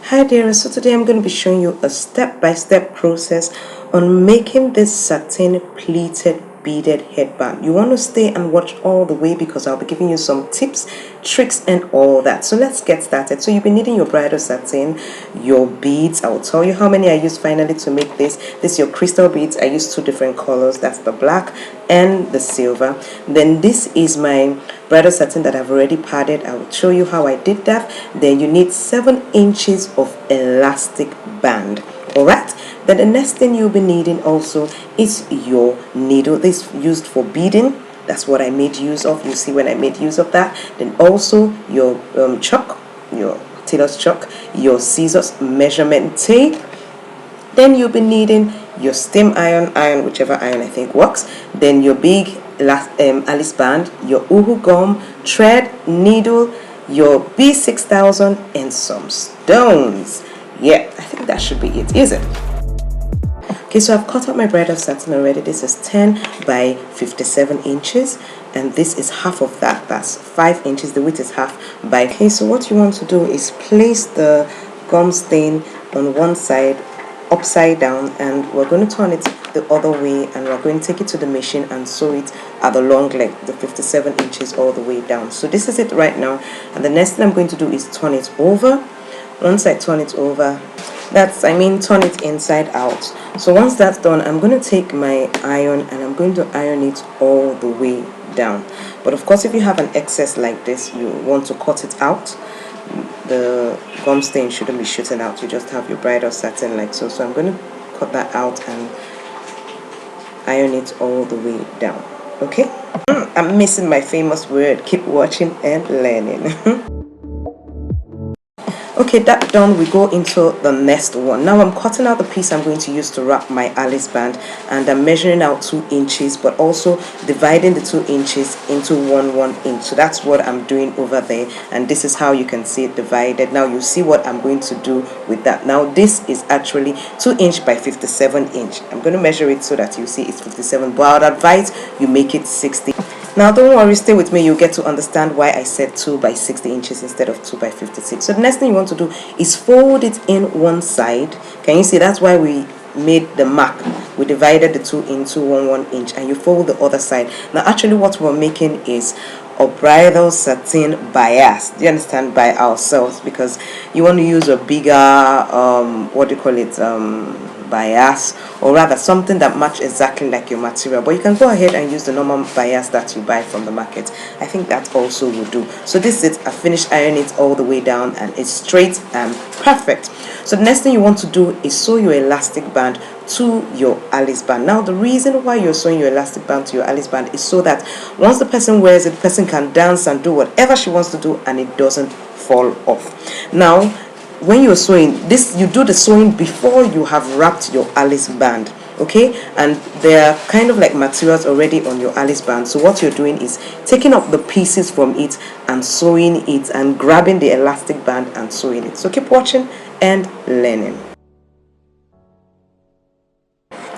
Hi there, so today I'm going to be showing you a step-by-step process on making this satin pleated beaded headband. You want to stay and watch all the way because I'll be giving you some tips, tricks and all that. So let's get started. So you'll be needing your bridal satin, your beads. I'll tell you how many I used finally to make this. This is your crystal beads. I used two different colors. That's the black and the silver. Then this is my bridal satin that I've already padded. I will show you how I did that. Then you need 7 inches of elastic band. Alright, then the next thing you'll be needing also is your needle. This is used for beading. That's what I made use of. You see when I made use of that. Then also your chalk, your tailor's chalk, your scissors, measurement tape. Then you'll be needing your steam iron, whichever iron I think works. Then your big Alice band, your uhu gum, thread, needle, your B6000 and some stones. Yeah, I think that should be it, is it? Okay, so I've cut out my bridal satin already. This is 10 by 57 inches and this is half of that. That's 5 inches. The width is half by. Okay, so what you want to do is place the gum stain on one side upside down and we're going to turn it the other way and we're going to take it to the machine and sew it at the long leg, the 57 inches all the way down. So this is it right now, and the next thing I'm going to do is turn it over. Once I turn it over, turn it inside out. So once that's done, I'm going to take my iron and I'm going to iron it all the way down. But of course, if you have an excess like this, you want to cut it out. The gum stain shouldn't be shooting out. You just have your bridal satin like so. So I'm going to cut that out and iron it all the way down. Okay, I'm missing my famous word. Keep watching and learning. Okay, that done, we go into the next one. Now I'm cutting out the piece I'm going to use to wrap my Alice band, and I'm measuring out 2 inches but also dividing the 2 inches into 1 inch. So that's what I'm doing over there, and this is how you can see it divided. Now you see what I'm going to do with that. Now this is actually 2 inch by 57 inch. I'm going to measure it so that you see it's 57, but I'd advise you make it 60. Now don't worry, stay with me, you'll get to understand why I said 2 by 60 inches instead of 2 by 56. So the next thing you want to do is fold it in one side. Can you see? That's why we made the mark. We divided the 2 into 1 inch and you fold the other side. Now actually what we're making is a bridal satin bias. Do you understand? By ourselves, because you want to use a bigger bias, or rather something that matches exactly like your material, but you can go ahead and use the normal bias that you buy from the market. I think that also will do. So this is it. I finished ironing it all the way down and it's straight and perfect. So the next thing you want to do is sew your elastic band to your Alice band. Now the reason why you're sewing your elastic band to your Alice band is so that once the person wears it, the person can dance and do whatever she wants to do and it doesn't fall off. Now when you're sewing this, you do the sewing before you have wrapped your Alice band, okay? And there are kind of like materials already on your Alice band, so what you're doing is taking up the pieces from it and sewing it and grabbing the elastic band and sewing it. So keep watching and learning.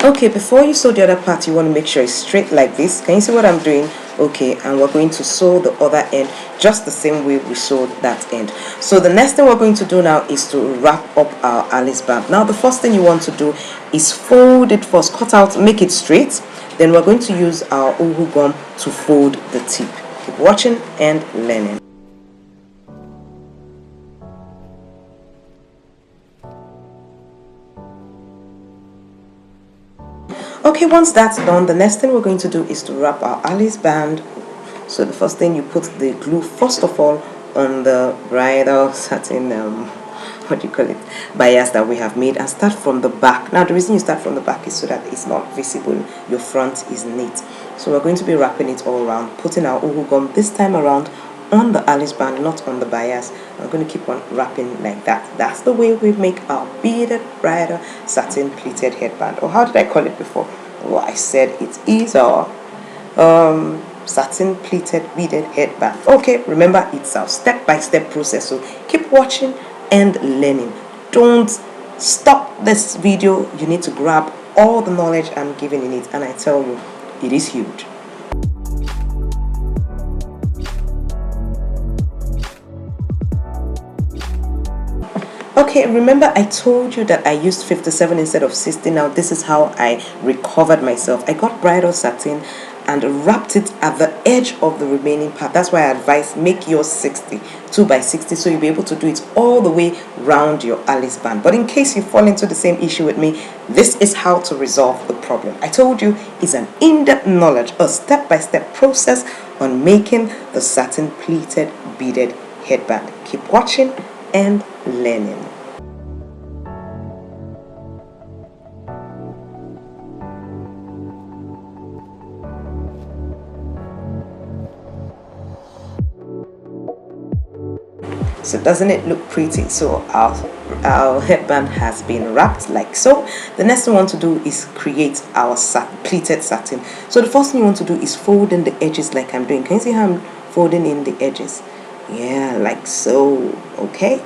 Okay, before you sew the other part, you want to make sure it's straight like this. Can you see what I'm doing? Okay, and we're going to sew the other end just the same way we sewed that end. So the next thing we're going to do now is to wrap up our Alice band. Now the first thing you want to do is fold it first, cut out, make it straight. Then we're going to use our uhu gum to fold the tip. Keep watching and learning. Okay, once that's done, the next thing we're going to do is to wrap our Alice band. So the first thing, you put the glue first of all on the bridal satin bias that we have made, and start from the back. Now the reason you start from the back is so that it's not visible, your front is neat. So we're going to be wrapping it all around, putting our uhu gum this time around on the Alice band, not on the bias. I'm going to keep on wrapping like that. That's the way we make our beaded bridal satin pleated headband. Or how did I call it before? Well, I said it is our satin pleated beaded headband. Okay, remember it's our step-by-step process, so keep watching and learning. Don't stop this video. You need to grab all the knowledge I'm giving in it, and I tell you, it is huge. Okay, remember I told you that I used 57 instead of 60. Now this is how I recovered myself. I got bridal satin and wrapped it at the edge of the remaining part. That's why I advise make yours 60, 2 by 60, so you'll be able to do it all the way round your Alice band. But in case you fall into the same issue with me, this is how to resolve the problem. I told you it's an in-depth knowledge, a step-by-step process on making the satin pleated beaded headband. Keep watching and learning. So doesn't it look pretty? So our headband has been wrapped like so. The next thing we want to do is create our pleated satin. So the first thing you want to do is fold in the edges like I'm doing. Can you see how I'm folding in the edges? Yeah, like so. Okay,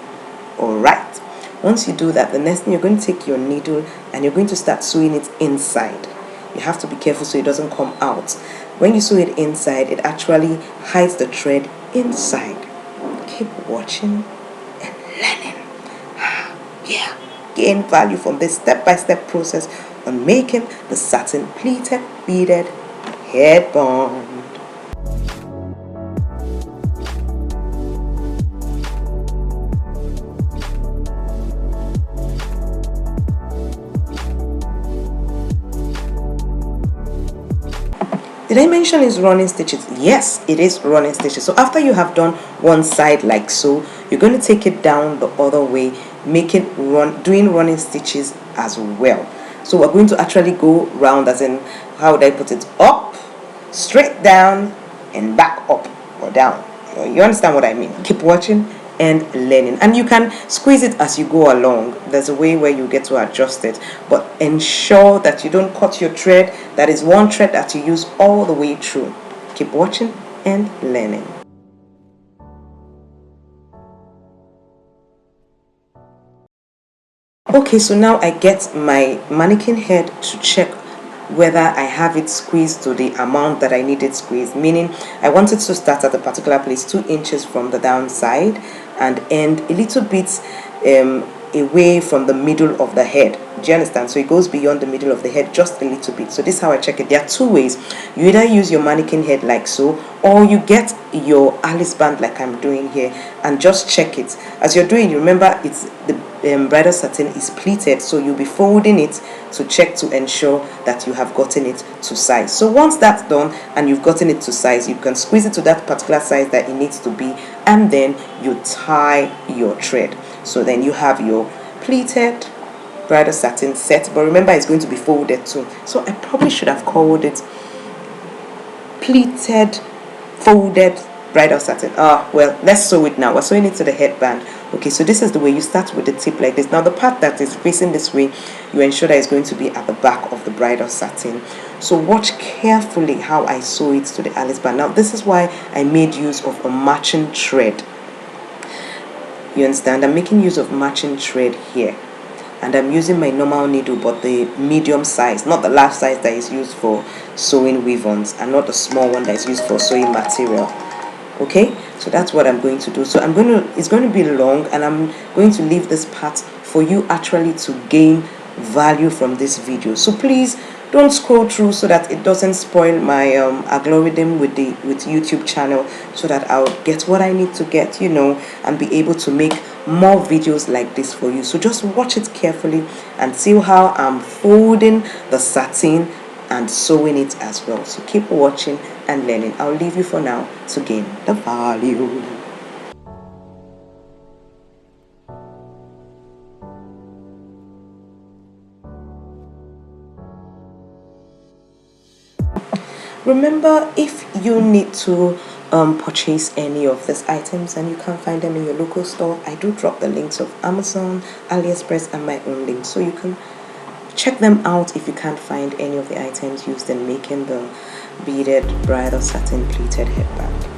all right. Once you do that, the next thing, you're going to take your needle and you're going to start sewing it inside. You have to be careful so it doesn't come out. When you sew it inside, it actually hides the thread inside. Keep watching and learning. Yeah, gain value from this step-by-step process on making the satin pleated beaded headband. Did I mention it's running stitches? Yes, it is running stitches. So after you have done one side like so, you're going to take it down the other way, make it doing running stitches as well. So we're going to actually go round, as in, how would I put it, up, straight down, and back up or down. You understand what I mean? Keep watching and learning, and you can squeeze it as you go along. There's a way where you get to adjust it, but ensure that you don't cut your thread. That is one thread that you use all the way through. Keep watching and learning. Okay, so now I get my mannequin head to check whether I have it squeezed to the amount that I need it squeezed, meaning I want it to start at a particular place 2 inches from the downside and end a little bit away from the middle of the head. Do you understand? So it goes beyond the middle of the head just a little bit. So this is how I check it. There are 2 ways. You either use your mannequin head like so, or you get your Alice band like I'm doing here and just check it. As you're doing, remember it's the bridal satin is pleated, so you'll be folding it to check to ensure that you have gotten it to size. So once that's done and you've gotten it to size, you can squeeze it to that particular size that it needs to be, and then you tie your thread. So then you have your pleated bridal satin set, but remember it's going to be folded too. So I probably should have called it pleated folded bridal satin. Well, let's sew it now. We're sewing it to the headband. Okay, so this is the way you start with the tip like this. Now the part that is facing this way, you ensure that it's going to be at the back of the bridal satin. So watch carefully how I sew it to the Alice band. Now this is why I made use of a matching thread. You understand? I'm making use of matching thread here, and I'm using my normal needle, but the medium size, not the large size that is used for sewing weave-ons, and not the small one that is used for sewing material. Okay, so that's what I'm going to do. So it's going to be long, and I'm going to leave this part for you actually to gain value from this video. So please don't scroll through so that it doesn't spoil my algorithm with YouTube channel, so that I'll get what I need to get, you know, and be able to make more videos like this for you. So just watch it carefully and see how I'm folding the satin and sewing it as well. So keep watching and learning. I'll leave you for now to gain the value. Remember, if you need to purchase any of these items and you can't find them in your local store, I do drop the links of Amazon, AliExpress, and my own link, so you can check them out if you can't find any of the items used in making the beaded bridal satin pleated headband.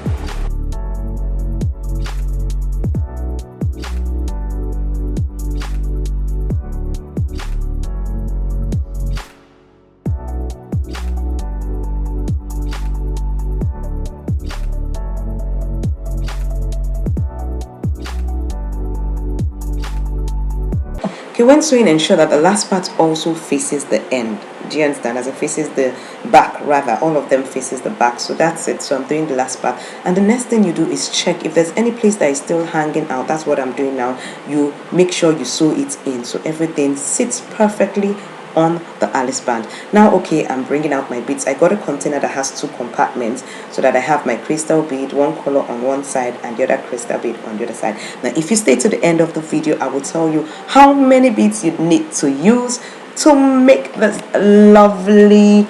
Okay, when sewing, ensure that the last part also faces the end. Do you understand? As it faces the back, rather, all of them faces the back. So that's it. So I'm doing the last part. And the next thing you do is check if there's any place that is still hanging out. That's what I'm doing now. You make sure you sew it in so everything sits perfectly on the Alice band. Now, okay, I'm bringing out my beads. I got a container that has 2 compartments so that I have my crystal bead, one color on one side and the other crystal bead on the other side. Now, if you stay to the end of the video, I will tell you how many beads you need to use to make this lovely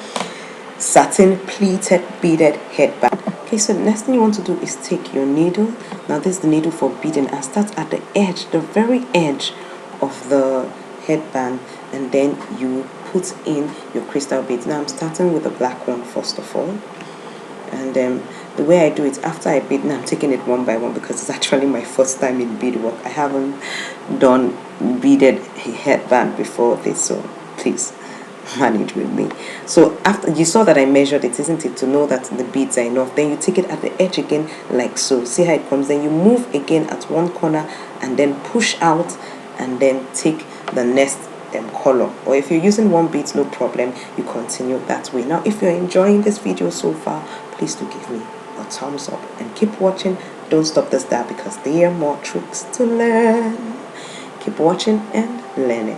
satin pleated beaded headband. Okay, so the next thing you want to do is take your needle. Now, this is the needle for beading, and start at the edge, the very edge of the headband, and then you put in your crystal beads. Now I'm starting with the black one first of all, and the way I do it, after I bead, now I'm taking it one by one because it's actually my first time in beadwork. I haven't done beaded headband before this, so please manage with me. So after you saw that I measured it, isn't it, to know that the beads are enough, then you take it at the edge again like so. See how it comes, then you move again at one corner and then push out, and then take the next color. Or if you're using one bead, no problem, you continue that way. Now, if you're enjoying this video so far, please do give me a thumbs up and keep watching. Don't stop this there because there are more tricks to learn. Keep watching and learning.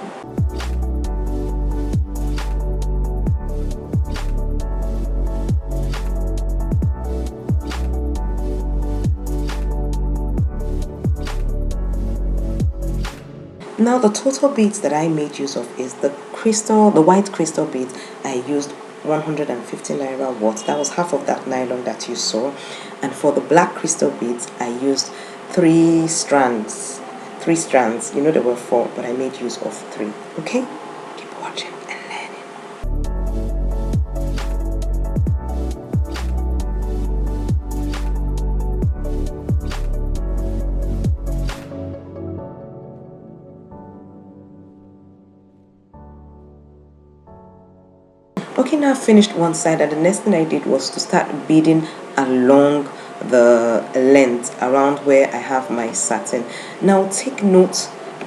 Now the total beads that I made use of is the white crystal beads. I used 150 naira worth. That was half of that nylon that you saw. And for the black crystal beads, I used 3 strands. 3 strands. You know there were 4, but I made use of 3. Okay? Keep watching and learning. Okay, now I've finished one side, and the next thing I did was to start beading along the length around where I have my satin. Now take note,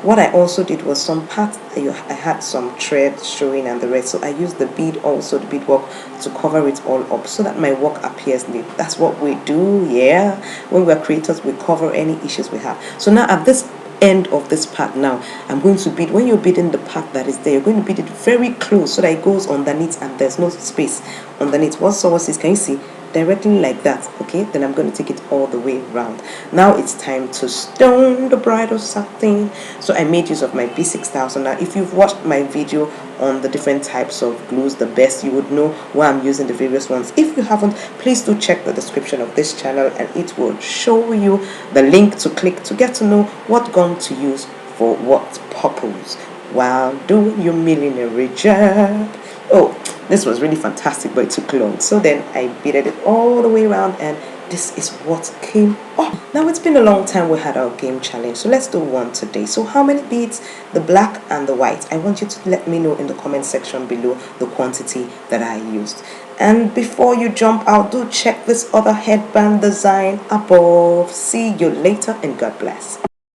what I also did was some parts I had some thread showing and the rest, so I used the bead, also the beadwork, to cover it all up so that my work appears neat. That's what we do, yeah. When we're creators, we cover any issues we have. So now at this end of this part, now I'm going to bead. When you're beading the part that is there, you're going to bead it very close so that it goes underneath and there's no space underneath. What someone says, can you see? Directly like that. Okay, then I'm going to take it all the way around. Now it's time to stone the bridal satin. So I made use of my B6000. Now if you've watched my video on the different types of glues, the best, you would know why I'm using the various ones. If you haven't, please do check the description of this channel and it will show you the link to click to get to know what gun to use for what purpose while doing your millinery job. Oh, this was really fantastic, but it took long. So then I beaded it all the way around, and this is what came up. Now it's been a long time we had our game challenge, so let's do one today. So how many beads? The black and the white. I want you to let me know in the comment section below the quantity that I used. And before you jump out, do check this other headband design above. See you later and God bless.